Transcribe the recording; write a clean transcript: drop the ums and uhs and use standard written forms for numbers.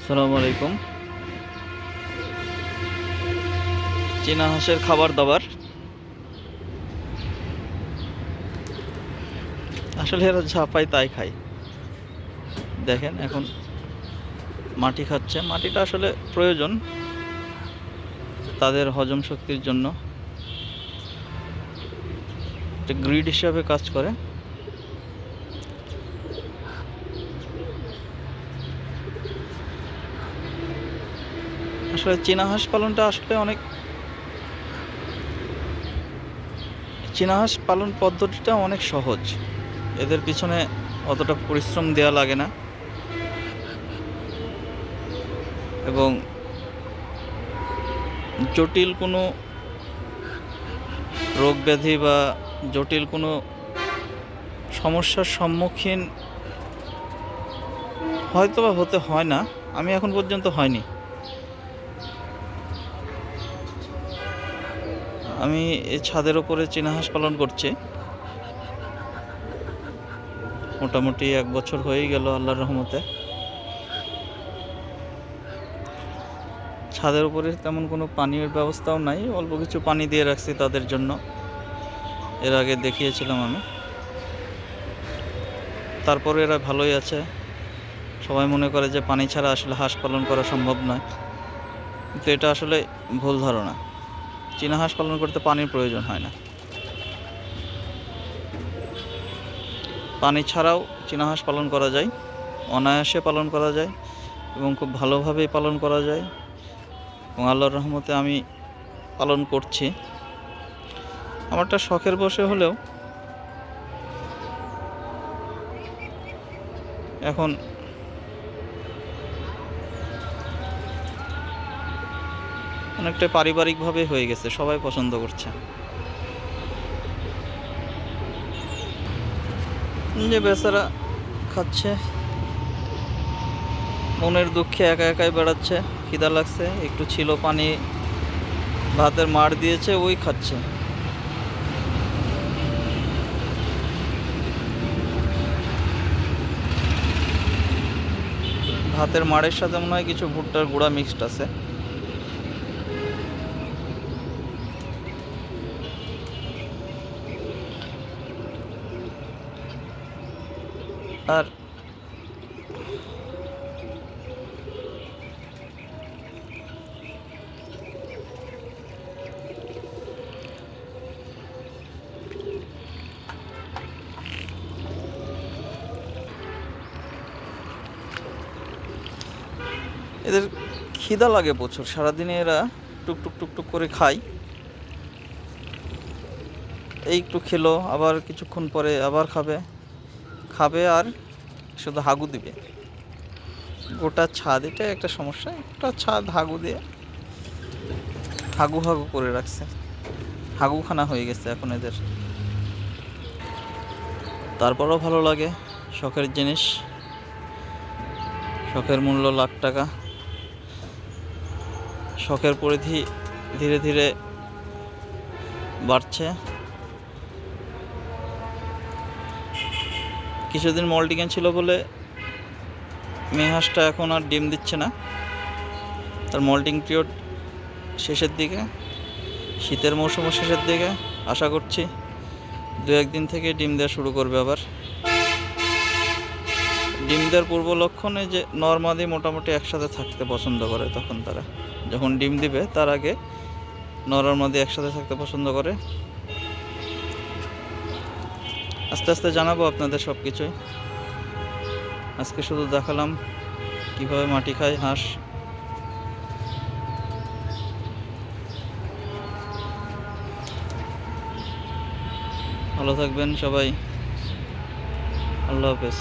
আসসালামু আলাইকুম। চীনা হাঁসের খাবার দাবার আসলে এরা যা পায় তাই খায়। দেখেন এখন মাটি খাচ্ছে। মাটিটা আসলে প্রয়োজন তাদের হজম শক্তির জন্য, একটা গ্রিড হিসাবে কাজ করে। আসলে চীনা হাঁস পালনটা আসলে চীনা হাঁস পালন পদ্ধতিটা অনেক সহজ। এদের পিছনে অতটা পরিশ্রম দেওয়া লাগে না এবং জটিল কোনো রোগ ব্যাধি বা জটিল কোনো সমস্যার সম্মুখীন হয়তোবা হতে হয় না। আমি এখন পর্যন্ত হয়নি। আমি এই ছাদের ওপরে চীনা হাঁস পালন করছি, মোটামুটি 1 বছর হয়েই গেল আল্লাহর রহমতে। ছাদের উপরে তেমন কোনো পানীয় ব্যবস্থাও নাই, অল্প কিছু পানি দিয়ে রাখছি তাদের জন্য। এর আগে দেখিয়েছিলাম আমি। তারপরে এরা ভালোই আছে। সবাই মনে করে যে পানি ছাড়া আসলে হাঁস পালন করা সম্ভব নয়, কিন্তু এটা আসলে ভুল ধারণা। চীনা হাঁস পালন করতে পানির প্রয়োজন হয় না। পানি ছাড়াও চীনা হাঁস পালন করা যায়, অনায়াসে পালন করা যায় এবং খুব ভালোভাবেই পালন করা যায়। এবং আল্লাহর রহমতে আমি পালন করছি। আমারটা শখের বশে হলেও এখন অনেকটা পারিবারিকভাবে হয়ে গেছে, সবাই পছন্দ করছে। যে বেচারা খাচ্ছে, মনের দুঃখে একা একাই বেড়াচ্ছে। খিদা লাগছে, একটু ছিল পানি, ভাতের মাড় দিয়েছে, ওই খাচ্ছে। ভাতের মাড়ের সাথে মনে হয় কিছু ভুট্টার গুঁড়া মিক্সড আছে। আর এদের খিদা লাগে প্রচুর, সারাদিনে এরা টুকটুক টুকটুক করে খায়। এই একটু খেলো, আবার কিছুক্ষণ পরে আবার খাবে খাবে আর শুধু হাগু দিবে। গোটা ছাদ, এটা একটা সমস্যা, একটা ছাদ হাগু দিয়ে হাগু হাগু করে রাখছে। হাগুখানা হয়ে গেছে এখন এদের। তারপরেও ভালো লাগে, শখের জিনিস। শখের মূল্য লাখ টাকা। শখের পরিধি ধীরে ধীরে বাড়ছে। কিছুদিন মল্টিকেন ছিল বলে মেয়ে হাঁসটা এখন আর ডিম দিচ্ছে না। তার মল্টিং পিরিয়ড শেষের দিকে, শীতের মৌসুমও শেষের দিকে। আশা করছি 2-1 দিন থেকে ডিম দেওয়া শুরু করবে আবার। ডিম দেওয়ার পূর্ব লক্ষণে যে নরমাদি মোটামুটি একসাথে থাকতে পছন্দ করে, তখন তারা যখন ডিম দিবে তার আগে নরমাদি একসাথে থাকতে পছন্দ করে। আস্তে আস্তে জানাবো আপনাদের সব কিছুই। আজকে শুধু দেখালাম কীভাবে মাটি খায় হাঁস। ভালো থাকবেন সবাই, আল্লাহ হাফেজ।